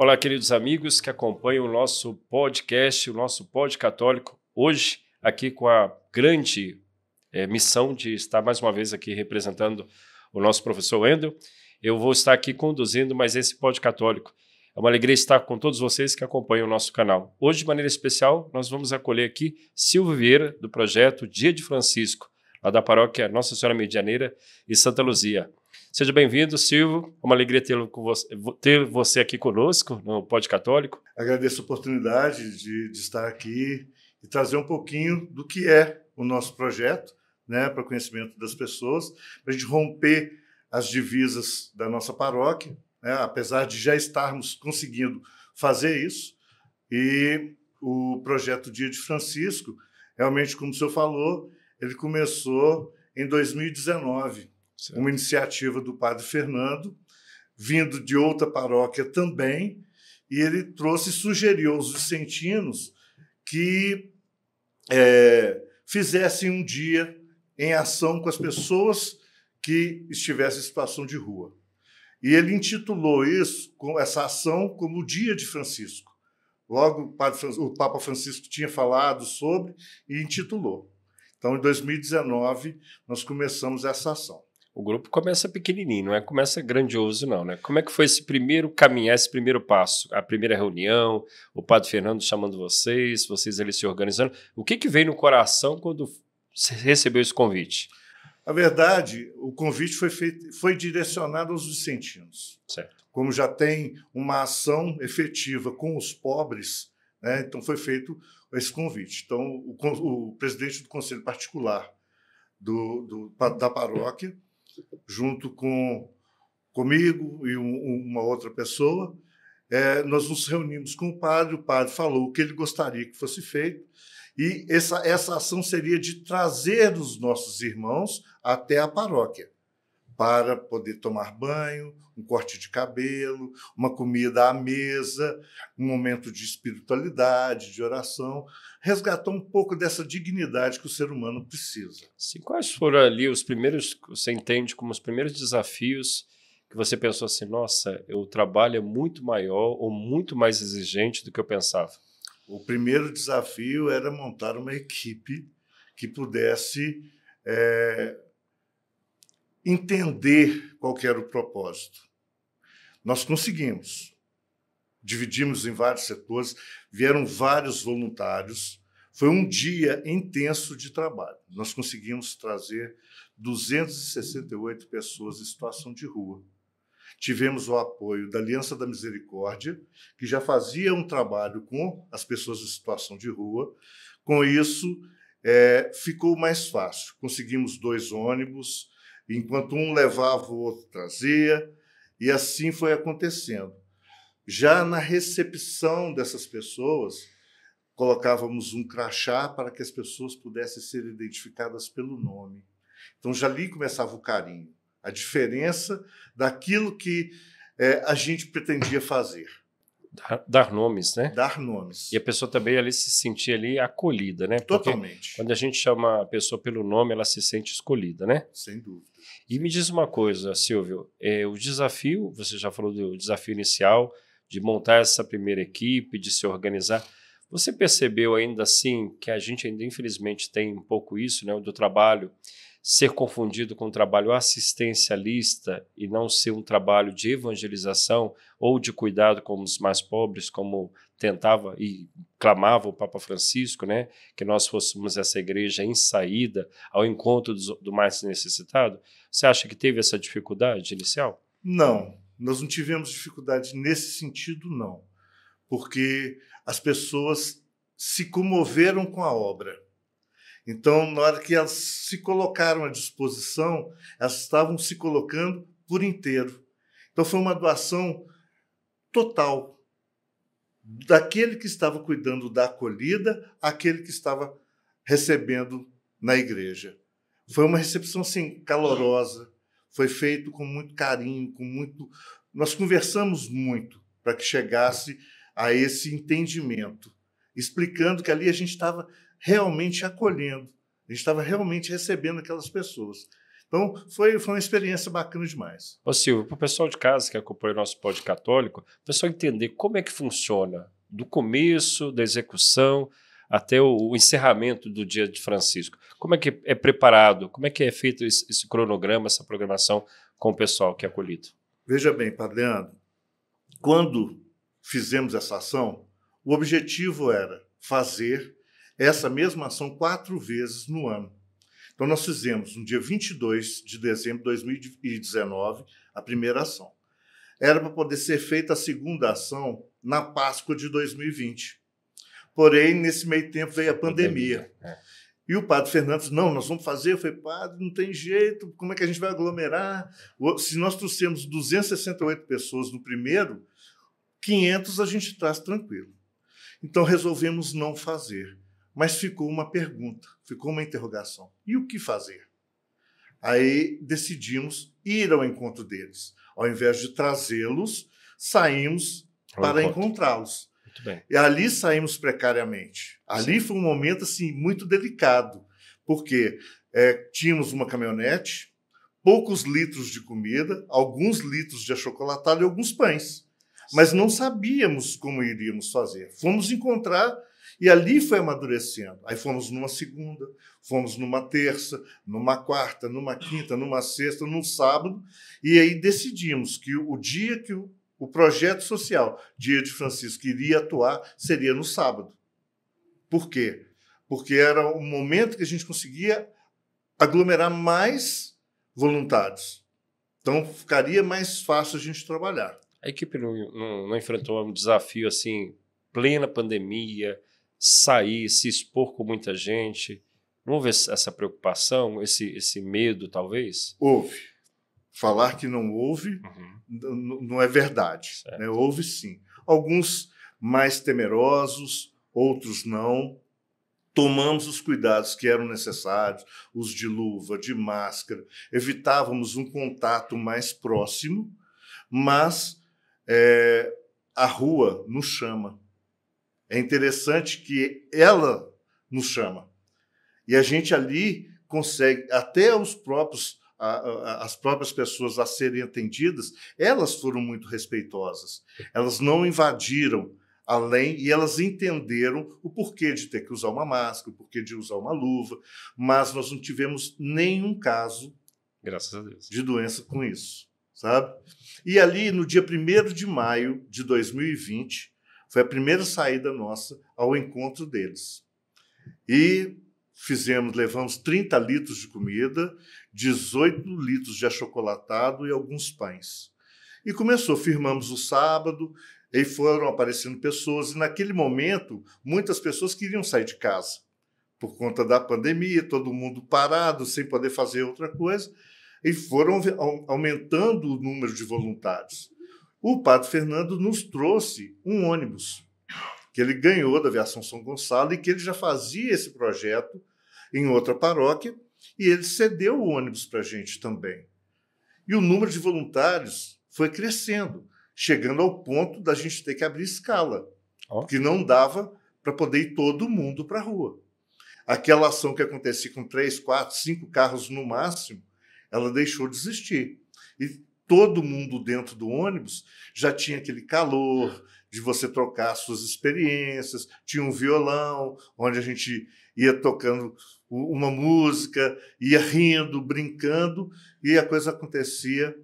Olá, queridos amigos que acompanham o nosso podcast, o nosso Pod Católico. Hoje, aqui com a grande missão de estar mais uma vez aqui representando o nosso professor Wendel, eu vou estar aqui conduzindo mais esse Pod Católico. É uma alegria estar com todos vocês que acompanham o nosso canal. Hoje, de maneira especial, nós vamos acolher aqui Silvio Vieira, do projeto Dia de Francisco, lá da paróquia Nossa Senhora Medianeira e Santa Luzia. Seja bem-vindo, Silvio. É uma alegria ter você aqui conosco no Pod Católico. Agradeço a oportunidade de estar aqui e trazer um pouquinho do que é o nosso projeto, né, para o conhecimento das pessoas, para a gente romper as divisas da nossa paróquia, né, apesar de já estarmos conseguindo fazer isso. E o projeto Dia de Francisco, realmente, como o senhor falou, ele começou em 2019. Certo. Uma iniciativa do padre Fernando, vindo de outra paróquia também, e ele sugeriu aos vicentinos que fizessem um dia em ação com as pessoas que estivessem em situação de rua. E ele intitulou essa ação como Dia de Francisco. Logo, o Papa Francisco tinha falado sobre e intitulou. Então, em 2019, nós começamos essa ação. O grupo começa pequenininho, não começa grandioso, não, né? Como é que foi esse primeiro caminhar, esse primeiro passo? A primeira reunião, o padre Fernando chamando vocês ali se organizando. O que veio no coração quando você recebeu esse convite? Na verdade, o convite foi direcionado aos vicentinos. Certo. Como já tem uma ação efetiva com os pobres, né, então foi feito esse convite. Então, o presidente do Conselho Particular da paróquia, junto comigo e uma outra pessoa, nós nos reunimos com o padre falou o que ele gostaria que fosse feito, e essa ação seria de trazer os nossos irmãos até a paróquia, para poder tomar banho, um corte de cabelo, uma comida à mesa, um momento de espiritualidade, de oração, resgatar um pouco dessa dignidade que o ser humano precisa. Sim, quais foram ali os primeiros, você entende como os primeiros desafios que você pensou assim, nossa, o trabalho é muito maior ou muito mais exigente do que eu pensava? O primeiro desafio era montar uma equipe que pudesse entender qual que era o propósito. Nós conseguimos. Dividimos em vários setores, vieram vários voluntários. Foi um dia intenso de trabalho. Nós conseguimos trazer 268 pessoas em situação de rua. Tivemos o apoio da Aliança da Misericórdia, que já fazia um trabalho com as pessoas em situação de rua. Com isso, ficou mais fácil. Conseguimos 2 ônibus, enquanto um levava, o outro trazia, e assim foi acontecendo. Já na recepção dessas pessoas, colocávamos um crachá para que as pessoas pudessem ser identificadas pelo nome. Então, já ali começava o carinho, a diferença daquilo que a gente pretendia fazer. Dar nomes, né? Dar nomes. E a pessoa também ali se sentia ali acolhida, né? Porque totalmente. Quando a gente chama a pessoa pelo nome, ela se sente escolhida, né? Sem dúvida. E me diz uma coisa, Silvio, o desafio, você já falou do desafio inicial, de montar essa primeira equipe, de se organizar. Você percebeu ainda assim que a gente ainda infelizmente tem um pouco isso, né, do trabalho ser confundido com um trabalho assistencialista e não ser um trabalho de evangelização ou de cuidado com os mais pobres, como tentava e clamava o Papa Francisco, né, que nós fôssemos essa igreja em saída ao encontro do mais necessitado? Você acha que teve essa dificuldade inicial? Não, nós não tivemos dificuldade nesse sentido, não, porque as pessoas se comoveram com a obra. Então, na hora que elas se colocaram à disposição, elas estavam se colocando por inteiro. Então, foi uma doação total, daquele que estava cuidando da acolhida àquele que estava recebendo na igreja. Foi uma recepção assim, calorosa, foi feito com muito carinho, nós conversamos muito para que chegasse a esse entendimento, explicando que ali a gente estava realmente acolhendo, a gente estava realmente recebendo aquelas pessoas. Então, foi uma experiência bacana demais. Ô Silvio, para o pessoal de casa que acompanha o nosso Pod Católico, o pessoal entender como é que funciona do começo, da execução, até o encerramento do dia de Francisco. Como é que é preparado, como é que é feito esse cronograma, essa programação com o pessoal que é acolhido? Veja bem, Padre Leandro, quando fizemos essa ação, o objetivo era fazer essa mesma ação 4 vezes no ano. Então, nós fizemos no dia 22 de dezembro de 2019 a primeira ação. Era para poder ser feita a segunda ação na Páscoa de 2020. Porém, nesse meio tempo veio a pandemia. E o padre Fernando disse, não, nós vamos fazer. Eu falei, padre, não tem jeito, como é que a gente vai aglomerar? Se nós trouxemos 268 pessoas no primeiro, 500 a gente traz tranquilo. Então, resolvemos não fazer. Mas ficou uma pergunta, ficou uma interrogação. E o que fazer? Aí decidimos ir ao encontro deles. Ao invés de trazê-los, saímos para encontrá-los. Muito bem. E ali saímos precariamente. Ali foi um momento assim, muito delicado, porque tínhamos uma caminhonete, poucos litros de comida, alguns litros de achocolatado e alguns pães. Mas não sabíamos como iríamos fazer. Fomos encontrar e ali foi amadurecendo. Aí fomos numa segunda, fomos numa terça, numa quarta, numa quinta, numa sexta, num sábado, e aí decidimos que o dia que o projeto social Dia de Francisco iria atuar seria no sábado. Por quê? Porque era o momento que a gente conseguia aglomerar mais voluntários. Então, ficaria mais fácil a gente trabalhar. A equipe não enfrentou um desafio assim, plena pandemia, sair, se expor com muita gente? Não houve essa preocupação, esse medo, talvez? Houve. Falar que não houve não é verdade. Né? Houve sim. Alguns mais temerosos, outros não. Tomamos os cuidados que eram necessários, os de luva, de máscara, evitávamos um contato mais próximo, mas a rua nos chama. É interessante que ela nos chama. E a gente ali consegue, até as próprias pessoas a serem atendidas, elas foram muito respeitosas. Elas não invadiram além e elas entenderam o porquê de ter que usar uma máscara, o porquê de usar uma luva, mas nós não tivemos nenhum caso, graças a Deus, de doença com isso, sabe? E ali, no dia 1º de maio de 2020, foi a primeira saída nossa ao encontro deles. E levamos 30 litros de comida, 18 litros de achocolatado e alguns pães. E firmamos o sábado, e foram aparecendo pessoas, e naquele momento, muitas pessoas queriam sair de casa, por conta da pandemia, todo mundo parado, sem poder fazer outra coisa, e foram aumentando o número de voluntários. O padre Fernando nos trouxe um ônibus, que ele ganhou da Aviação São Gonçalo, e que ele já fazia esse projeto em outra paróquia, e ele cedeu o ônibus para a gente também. E o número de voluntários foi crescendo, chegando ao ponto da gente ter que abrir escala, que não dava para poder ir todo mundo para a rua. Aquela ação que acontecia com 3, 4, 5 carros no máximo, ela deixou de existir. E todo mundo dentro do ônibus já tinha aquele calor de você trocar suas experiências, tinha um violão, onde a gente ia tocando uma música, ia rindo, brincando, e a coisa acontecia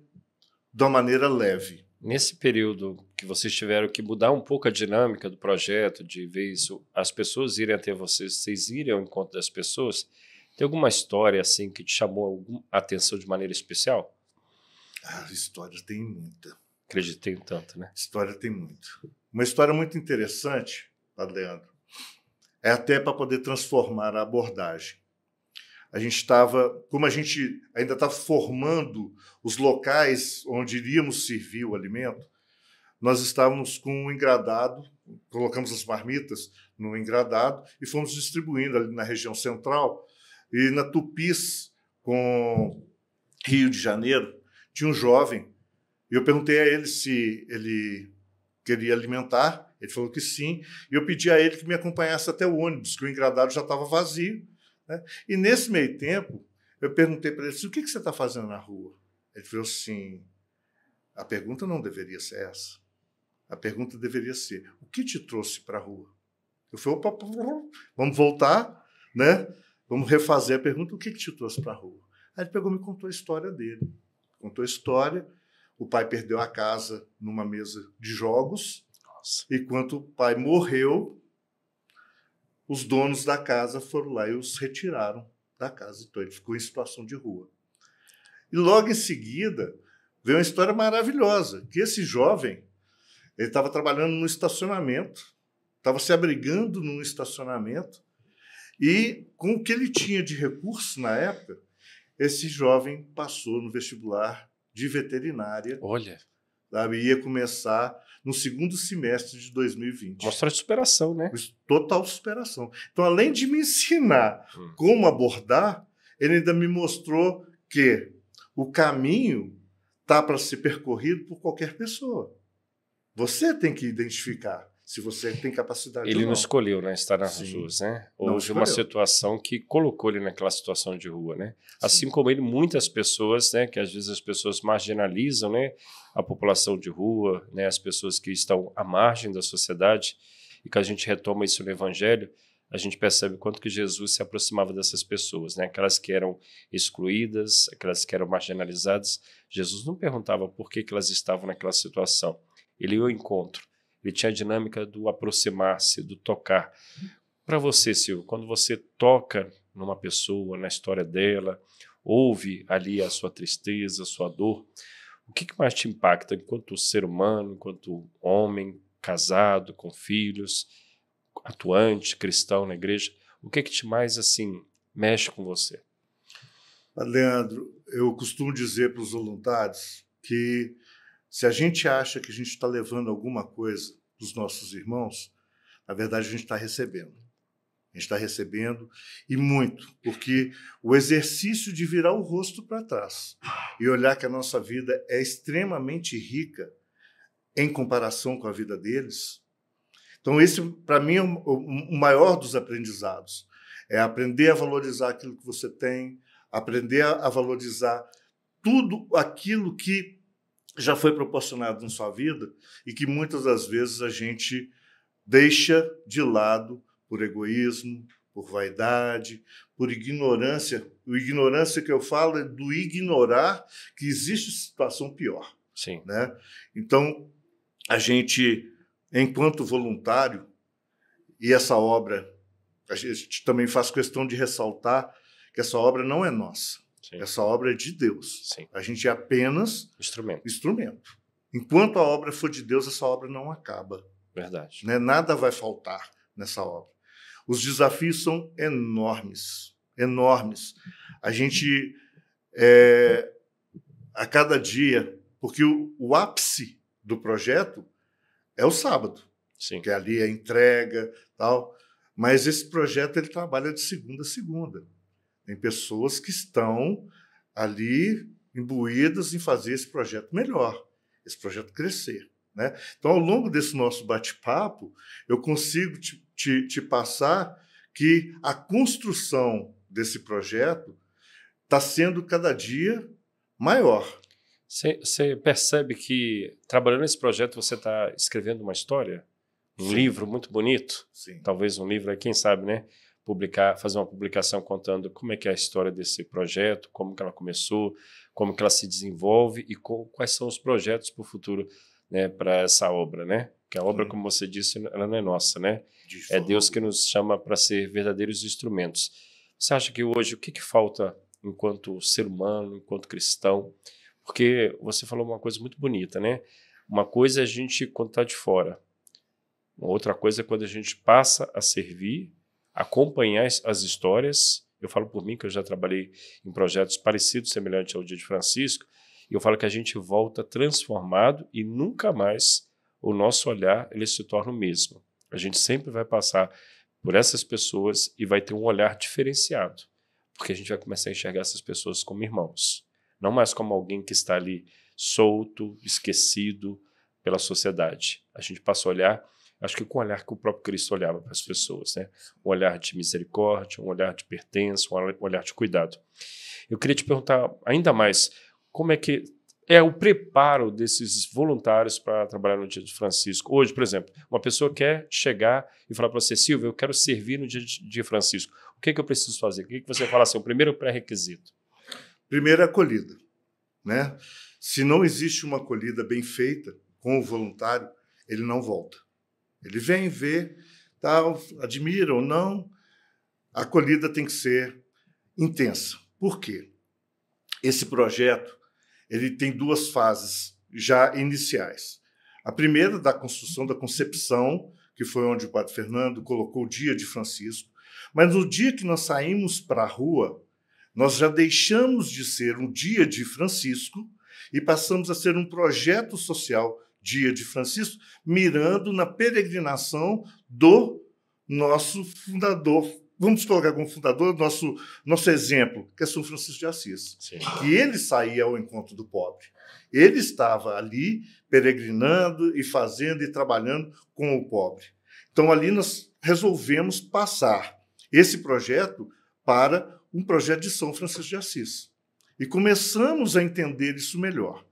de uma maneira leve. Nesse período que vocês tiveram que mudar um pouco a dinâmica do projeto, de ver isso, as pessoas irem até vocês irem ao encontro das pessoas, tem alguma história assim que te chamou a atenção de maneira especial? Ah, história tem muita. Acreditei em tanto, né? História tem muito. Uma história muito interessante, Padre Leandro, é até para poder transformar a abordagem. Como a gente ainda estava formando os locais onde iríamos servir o alimento, nós estávamos com um engradado, colocamos as marmitas no engradado e fomos distribuindo ali na região central. E na Tupis, com Rio de Janeiro, tinha um jovem, e eu perguntei a ele se ele queria alimentar, ele falou que sim, e eu pedi a ele que me acompanhasse até o ônibus, que o engradado já estava vazio, né? E nesse meio tempo, Eu perguntei para ele, o que você está fazendo na rua? Ele falou assim, a pergunta não deveria ser essa. A pergunta deveria ser, o que te trouxe para a rua? Eu falei, opa, vamos voltar, né? Vamos refazer a pergunta, o que te trouxe para a rua? Aí ele pegou e me contou a história dele. Contou a história, o pai perdeu a casa numa mesa de jogos, nossa. E quando o pai morreu, os donos da casa foram lá e os retiraram da casa. Então ele ficou em situação de rua. E logo em seguida, veio uma história maravilhosa, que esse jovem, ele estava trabalhando no estacionamento, estava se abrigando num estacionamento, e com o que ele tinha de recurso na época, esse jovem passou no vestibular de veterinária. Olha. Sabe, ia começar no segundo semestre de 2020. Mostra de superação, né? Total superação. Então, além de me ensinar como abordar, ele ainda me mostrou que o caminho está para ser percorrido por qualquer pessoa. Você tem que identificar se você tem capacidade ou não. Ele não escolheu, né, estar nas ruas, né? Houve uma situação que colocou ele naquela situação de rua, né? Assim como ele, muitas pessoas, né, que às vezes as pessoas marginalizam, né, a população de rua, né, as pessoas que estão à margem da sociedade, e que a gente retoma isso no Evangelho, a gente percebe quanto que Jesus se aproximava dessas pessoas, né? Aquelas que eram excluídas, aquelas que eram marginalizadas. Jesus não perguntava por que elas estavam naquela situação. Ele ia ao encontro. Ele tinha a dinâmica do aproximar-se, do tocar. Para você, Silvio, quando você toca numa pessoa, na história dela, ouve ali a sua tristeza, a sua dor, o que mais te impacta enquanto ser humano, enquanto homem, casado, com filhos, atuante, cristão na igreja? O que te mais, assim, mexe com você? Leandro, eu costumo dizer para os voluntários que se a gente acha que a gente está levando alguma coisa dos nossos irmãos, na verdade a gente está recebendo. A gente está recebendo e muito, porque o exercício de virar o rosto para trás e olhar que a nossa vida é extremamente rica em comparação com a vida deles. Então esse, para mim, é o maior dos aprendizados. É aprender a valorizar aquilo que você tem, aprender a valorizar tudo aquilo que já foi proporcionado na sua vida e que muitas das vezes a gente deixa de lado por egoísmo, por vaidade, por ignorância. O ignorância que eu falo é do ignorar que existe situação pior. Sim. Né? Então, a gente, enquanto voluntário, e essa obra, a gente também faz questão de ressaltar que essa obra não é nossa. Sim. Essa obra é de Deus. Sim. A gente é apenas instrumento. Enquanto a obra for de Deus, essa obra não acaba. Verdade. Né? Nada vai faltar nessa obra. Os desafios são enormes, enormes. A gente, a cada dia, porque o ápice do projeto é o sábado, Sim. que ali é a entrega, tal. Mas esse projeto ele trabalha de segunda a segunda. Tem pessoas que estão ali imbuídas em fazer esse projeto melhor, esse projeto crescer. Né? Então, ao longo desse nosso bate-papo, eu consigo te passar que a construção desse projeto está sendo cada dia maior. Você percebe que, trabalhando nesse projeto, você está escrevendo uma história? Um livro muito bonito? Sim. Talvez um livro, quem sabe, né? Fazer uma publicação contando como é que é a história desse projeto, como que ela começou, como que ela se desenvolve e quais são os projetos para o futuro, né, para essa obra, né? Porque a obra, como você disse, ela não é nossa, né? É Deus que nos chama para ser verdadeiros instrumentos. Você acha que hoje o que falta enquanto ser humano, enquanto cristão? Porque você falou uma coisa muito bonita, né? Uma coisa é a gente quando está de fora. Uma outra coisa é quando a gente passa a servir, acompanhar as histórias. Eu falo por mim, que eu já trabalhei em projetos parecidos, semelhantes ao Dia de Francisco, e eu falo que a gente volta transformado e nunca mais o nosso olhar ele se torna o mesmo. A gente sempre vai passar por essas pessoas e vai ter um olhar diferenciado, porque a gente vai começar a enxergar essas pessoas como irmãos, não mais como alguém que está ali solto, esquecido pela sociedade. A gente passa a olhar Acho que com o olhar que o próprio Cristo olhava para as pessoas, né? Um olhar de misericórdia, um olhar de pertença, um olhar de cuidado. Eu queria te perguntar ainda mais, como é que é o preparo desses voluntários para trabalhar no Dia de Francisco? Hoje, por exemplo, uma pessoa quer chegar e falar para você, Silvio, eu quero servir no Dia de Francisco. O que é que eu preciso fazer? O que é que você fala assim, o primeiro pré-requisito? Primeiro, a acolhida, né? Se não existe uma acolhida bem feita com o voluntário, ele não volta. Ele vem ver, tal, admira ou não. A acolhida tem que ser intensa. Por quê? Esse projeto ele tem duas fases já iniciais. A primeira, da construção, da concepção, que foi onde o Padre Fernando colocou o Dia de Francisco. Mas no dia que nós saímos para a rua, nós já deixamos de ser um Dia de Francisco e passamos a ser um projeto social Dia de Francisco, mirando na peregrinação do nosso fundador. Vamos colocar como fundador nosso exemplo, que é São Francisco de Assis. Sim. Que ele saía ao encontro do pobre. Ele estava ali peregrinando e fazendo e trabalhando com o pobre. Então, ali nós resolvemos passar esse projeto para um projeto de São Francisco de Assis. E começamos a entender isso melhor.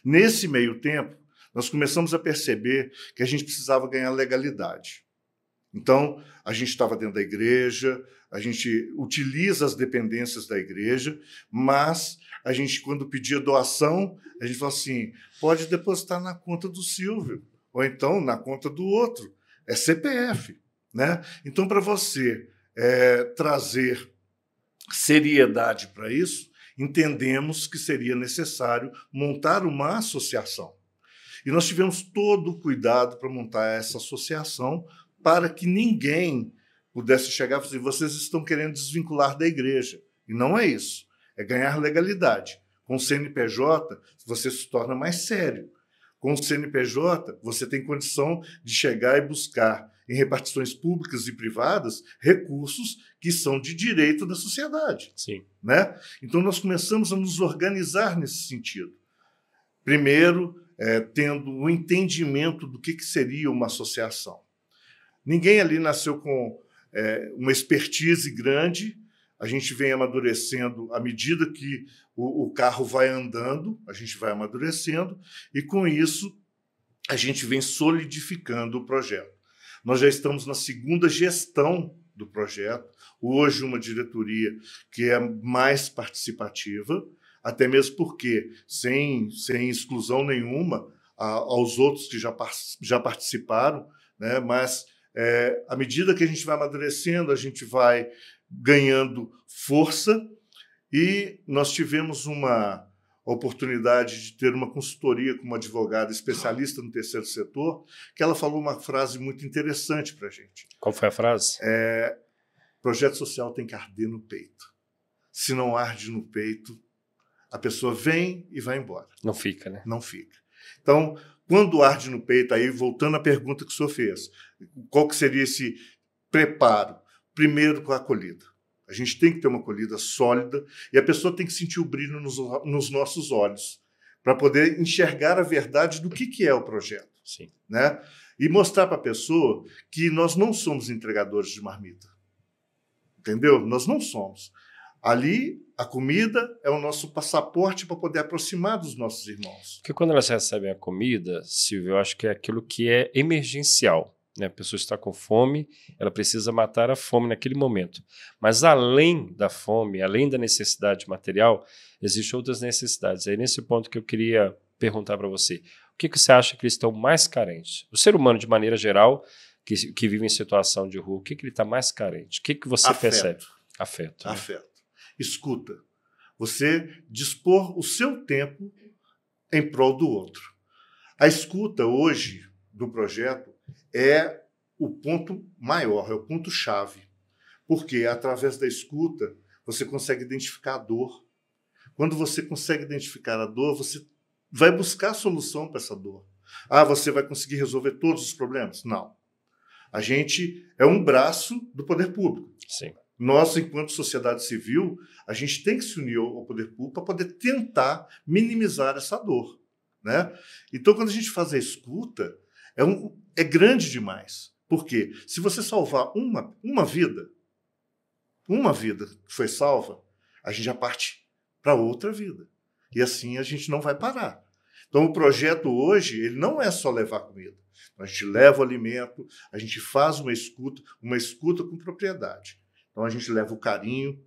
Nesse meio tempo, nós começamos a perceber que a gente precisava ganhar legalidade. Então, a gente estava dentro da igreja, a gente utiliza as dependências da igreja, mas a gente, quando pedia doação, a gente falou assim, pode depositar na conta do Silvio, ou então na conta do outro. É CPF, né? Então, para você trazer seriedade para isso, entendemos que seria necessário montar uma associação. E nós tivemos todo o cuidado para montar essa associação para que ninguém pudesse chegar e falar assim, vocês estão querendo desvincular da igreja. E não é isso. É ganhar legalidade. Com o CNPJ, você se torna mais sério. Com o CNPJ, você tem condição de chegar e buscar em repartições públicas e privadas recursos que são de direito da sociedade. Sim. Né? Então, nós começamos a nos organizar nesse sentido. Primeiro, tendo o entendimento do que seria uma associação. Ninguém ali nasceu com uma expertise grande, a gente vem amadurecendo à medida que o carro vai andando, a gente vai amadurecendo, e com isso a gente vem solidificando o projeto. Nós já estamos na segunda gestão do projeto, hoje uma diretoria que é mais participativa, até mesmo porque, sem exclusão nenhuma aos outros que já participaram, né? Mas à medida que a gente vai amadurecendo, a gente vai ganhando força, e nós tivemos uma oportunidade de ter uma consultoria com uma advogada especialista no terceiro setor, que ela falou uma frase muito interessante para a gente. Qual foi a frase? Projeto social tem que arder no peito. Se não arde no peito, a pessoa vem e vai embora. Não fica, né? Não fica. Então, quando arde no peito, aí voltando à pergunta que o senhor fez, qual que seria esse preparo? Primeiro, com a acolhida. A gente tem que ter uma acolhida sólida e a pessoa tem que sentir o brilho nos nossos olhos para poder enxergar a verdade do que é o projeto. Sim. Né? E mostrar para a pessoa que nós não somos entregadores de marmita. Entendeu? Nós não somos. Ali, a comida é o nosso passaporte para poder aproximar dos nossos irmãos. Porque quando elas recebem a comida, Silvio, eu acho que é aquilo que é emergencial. Né? A pessoa está com fome, ela precisa matar a fome naquele momento. Mas além da fome, além da necessidade material, existem outras necessidades. É nesse ponto que eu queria perguntar para você. O que você acha que eles estão mais carentes? O ser humano, de maneira geral, que vive em situação de rua, o que ele está mais carente? O que você percebe? Afeto. Né? Afeto. Escuta. Você dispor o seu tempo em prol do outro. A escuta hoje do projeto é o ponto maior, é o ponto-chave. Porque através da escuta você consegue identificar a dor. Quando você consegue identificar a dor, você vai buscar a solução para essa dor. Você vai conseguir resolver todos os problemas? Não. A gente é um braço do poder público. Sim. Nós, enquanto sociedade civil, a gente tem que se unir ao poder público para poder tentar minimizar essa dor. Né? Então, quando a gente faz a escuta, é grande demais. Por quê? Se você salvar uma vida que foi salva, a gente já parte para outra vida. E assim a gente não vai parar. Então, o projeto hoje, ele não é só levar comida. A gente leva o alimento, a gente faz uma escuta com propriedade. Então, a gente leva o carinho,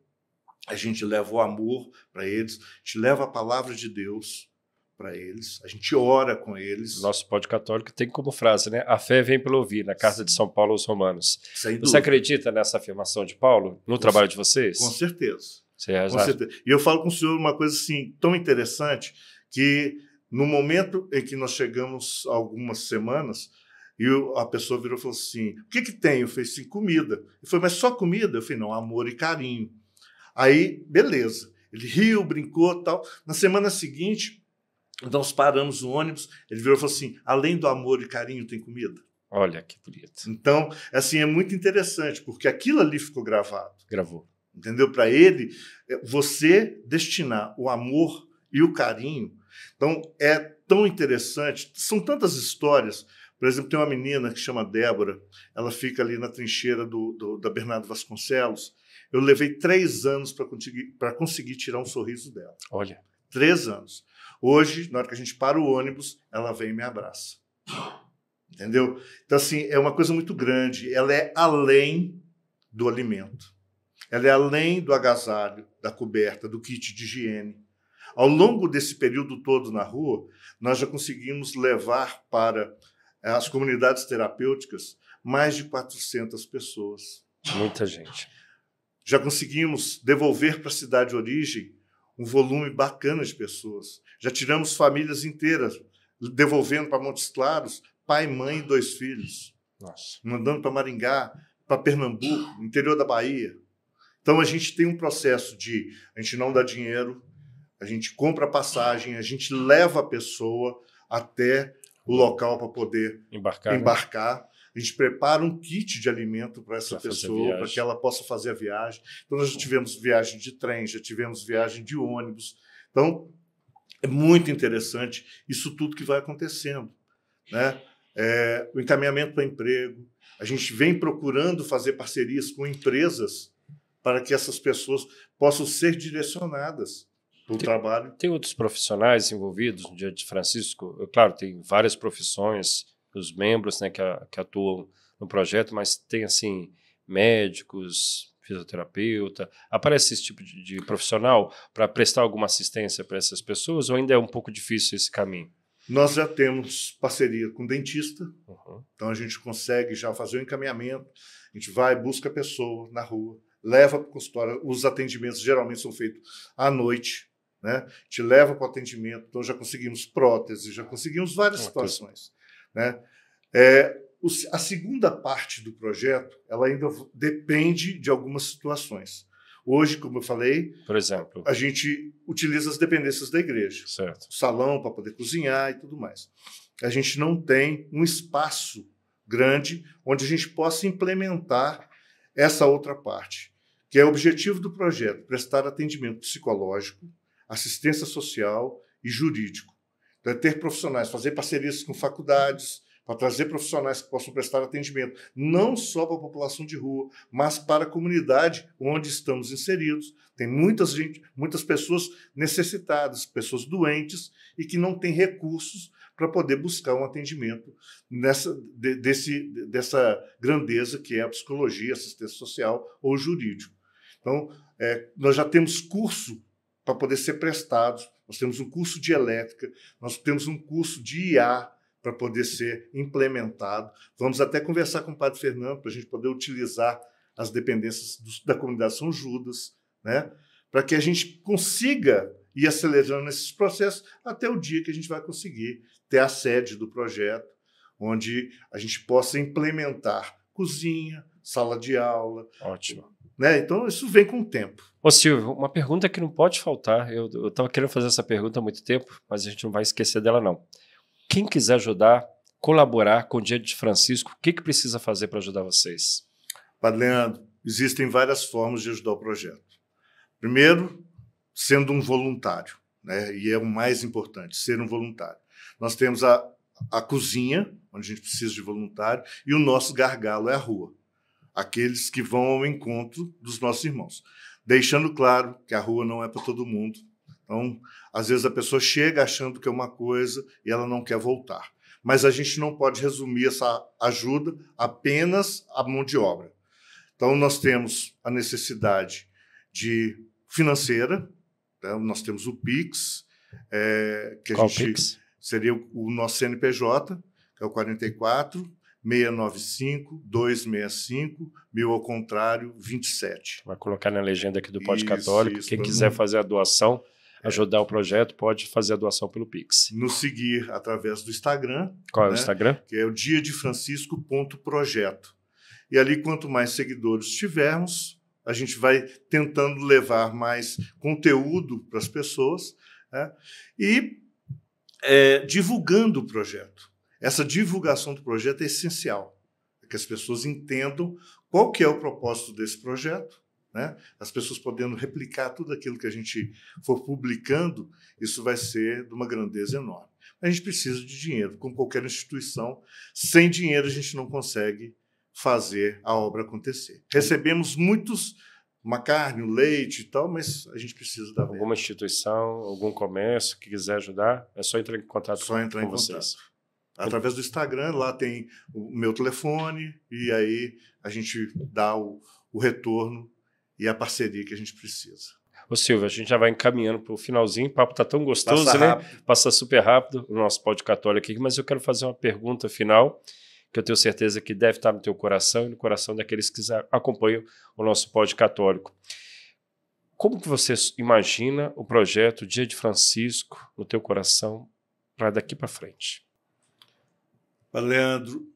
a gente leva o amor para eles, a gente leva a palavra de Deus para eles, a gente ora com eles. Nosso Pod Católico tem como frase, né? A fé vem pelo ouvir, na carta de São Paulo aos Romanos. Você acredita nessa afirmação de Paulo no trabalho de vocês? Com certeza. Com certeza. E eu falo com o senhor uma coisa assim, tão interessante, que no momento em que nós chegamos algumas semanas, e a pessoa virou e falou assim, o que tem? Eu falei assim, comida. Ele falou, mas só comida? Eu falei, não, amor e carinho. Aí, beleza. Ele riu, brincou e tal. Na semana seguinte, nós paramos o ônibus, ele virou e falou assim, além do amor e carinho, tem comida? Olha que bonito. Então, assim, é muito interessante, porque aquilo ali ficou gravado. Gravou. Entendeu? Para ele, você destinar o amor e o carinho. Então, é tão interessante. São tantas histórias. Por exemplo, tem uma menina que chama Débora. Ela fica ali na trincheira da Bernardo Vasconcelos. Eu levei 3 anos para conseguir tirar um sorriso dela. Olha. 3 anos. Hoje, na hora que a gente para o ônibus, ela vem e me abraça. Entendeu? Então, assim, é uma coisa muito grande. Ela é além do alimento. Ela é além do agasalho, da coberta, do kit de higiene. Ao longo desse período todo na rua, nós já conseguimos levar para as comunidades terapêuticas mais de 400 pessoas. Muita gente. Já conseguimos devolver para a cidade de origem um volume bacana de pessoas. Já tiramos famílias inteiras, devolvendo para Montes Claros, pai, mãe e 2 filhos. Nossa. Mandando para Maringá, para Pernambuco, interior da Bahia. Então, a gente tem um processo a gente não dá dinheiro, a gente compra passagem, a gente leva a pessoa até o local para poder embarcar. Né? A gente prepara um kit de alimento para essa pessoa, para que ela possa fazer a viagem. Então, nós já tivemos viagem de trem, já tivemos viagem de ônibus. Então, é muito interessante isso tudo que vai acontecendo. Né? O encaminhamento para emprego. A gente vem procurando fazer parcerias com empresas para que essas pessoas possam ser direcionadas para o trabalho. Tem outros profissionais envolvidos no Dia de Francisco? Claro, tem várias profissões, os membros, né, que atuam no projeto, mas tem, assim, médicos, fisioterapeuta. Aparece esse tipo de profissional para prestar alguma assistência para essas pessoas ou ainda é um pouco difícil esse caminho? Nós já temos parceria com dentista, então a gente consegue já fazer o encaminhamento, a gente vai, busca a pessoa na rua, leva para o consultório, os atendimentos geralmente são feitos à noite, né? Te leva para o atendimento, então já conseguimos prótese, já conseguimos várias situações. Né? A segunda parte do projeto, ela ainda depende de algumas situações. Hoje, como eu falei, por exemplo, a gente utiliza as dependências da igreja. Certo. O salão para poder cozinhar e tudo mais. A gente não tem um espaço grande onde a gente possa implementar essa outra parte, que é o objetivo do projeto, prestar atendimento psicológico, assistência social e jurídico. Então, é ter profissionais, fazer parcerias com faculdades, para trazer profissionais que possam prestar atendimento, não só para a população de rua, mas para a comunidade onde estamos inseridos. Tem muitas pessoas necessitadas, pessoas doentes e que não têm recursos para poder buscar um atendimento dessa grandeza que é a psicologia, assistência social ou jurídico. Então, nós já temos curso para poder ser prestado, nós temos um curso de elétrica, nós temos um curso de IA, para poder ser implementado. Vamos até conversar com o Padre Fernando para a gente poder utilizar as dependências da comunidade São Judas, né? Para que a gente consiga ir acelerando esses processos até o dia que a gente vai conseguir ter a sede do projeto, onde a gente possa implementar cozinha, sala de aula. Ótimo. Né? Então, isso vem com o tempo. Ô Silvio, uma pergunta que não pode faltar. Eu estava querendo fazer essa pergunta há muito tempo, mas a gente não vai esquecer dela, não. Quem quiser ajudar, colaborar com o Dia de Francisco, o que precisa fazer para ajudar vocês? Padre Leandro, existem várias formas de ajudar o projeto. Primeiro, sendo um voluntário, né? E é o mais importante, ser um voluntário. Nós temos a cozinha, onde a gente precisa de voluntário, e o nosso gargalo é a rua. Aqueles que vão ao encontro dos nossos irmãos. Deixando claro que a rua não é para todo mundo. Então, às vezes a pessoa chega achando que é uma coisa e ela não quer voltar. Mas a gente não pode resumir essa ajuda apenas à mão de obra. Então, nós temos a necessidade financeira, né? Nós temos o Pix, que a Qual gente Pix? seria o nosso CNPJ, que é o 44 695 265 1000 ao contrário 27. Vai colocar na legenda aqui do Pod Católico. Isso, Quem quiser fazer a doação, ajudar o projeto, pode fazer a doação pelo Pix. Nos seguir através do Instagram. Qual é o Instagram? Que é o diadefrancisco.projeto. E ali, quanto mais seguidores tivermos, a gente vai tentando levar mais conteúdo para as pessoas, né? E divulgando o projeto. Essa divulgação do projeto é essencial, para que as pessoas entendam qual que é o propósito desse projeto, né? As pessoas podendo replicar tudo aquilo que a gente for publicando, isso vai ser de uma grandeza enorme. A gente precisa de dinheiro, como qualquer instituição. Sem dinheiro a gente não consegue fazer a obra acontecer. Recebemos uma carne, um leite e tal, mas a gente precisa da verba. Alguma instituição, algum comércio que quiser ajudar, é só entrar em contato com vocês. Através do Instagram, lá tem o meu telefone, e aí a gente dá o retorno e a parceria que a gente precisa. Ô Silvio, a gente já vai encaminhando para o finalzinho, o papo está tão gostoso, né? Passa super rápido o nosso Pod Católico aqui, mas eu quero fazer uma pergunta final, que eu tenho certeza que deve estar no teu coração e no coração daqueles que acompanham o nosso Pod Católico. Como que você imagina o projeto Dia de Francisco no teu coração para daqui para frente? Leandro,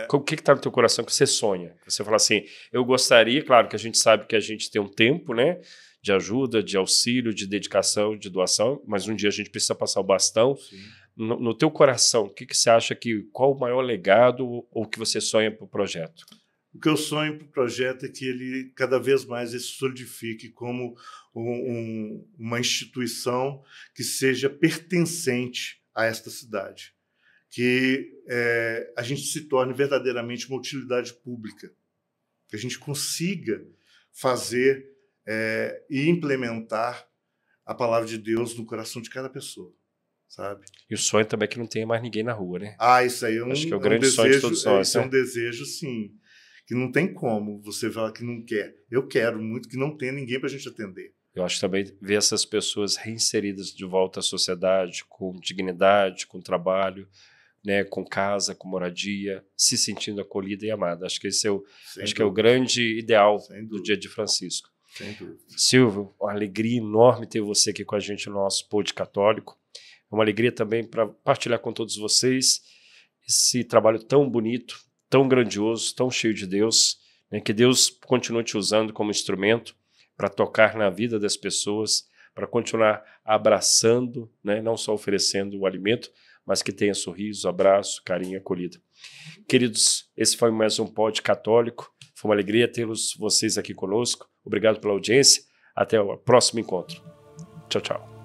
o que está no teu coração que você sonha? Você fala assim, eu gostaria, claro que a gente sabe que a gente tem um tempo, né, de ajuda, de auxílio, de dedicação, de doação, mas um dia a gente precisa passar o bastão. No teu coração, o que você acha qual o maior legado ou que você sonha para o projeto? O que eu sonho para o projeto é que ele cada vez mais se solidifique como uma instituição que seja pertencente a esta cidade. Que a gente se torne verdadeiramente uma utilidade pública, que a gente consiga fazer e implementar a palavra de Deus no coração de cada pessoa, sabe? E o sonho também é que não tenha mais ninguém na rua, né? Isso aí acho que é o grande sonho de todos nós. Isso é um desejo, sim, que não tem como você falar que não quer. Eu quero muito que não tenha ninguém para a gente atender. Eu acho também ver essas pessoas reinseridas de volta à sociedade, com dignidade, com trabalho, né, com casa, com moradia, se sentindo acolhida e amada. Acho que esse é o grande ideal do Dia de Francisco. Sem dúvida. Silvio, uma alegria enorme ter você aqui com a gente no nosso Pod Católico. É uma alegria também para partilhar com todos vocês esse trabalho tão bonito, tão grandioso, tão cheio de Deus, né, que Deus continue te usando como instrumento para tocar na vida das pessoas, para continuar abraçando, né, não só oferecendo o alimento, mas que tenha sorriso, abraço, carinho e acolhida. Queridos, esse foi mais um Pod Católico. Foi uma alegria tê-los vocês aqui conosco. Obrigado pela audiência. Até o próximo encontro. Tchau, tchau.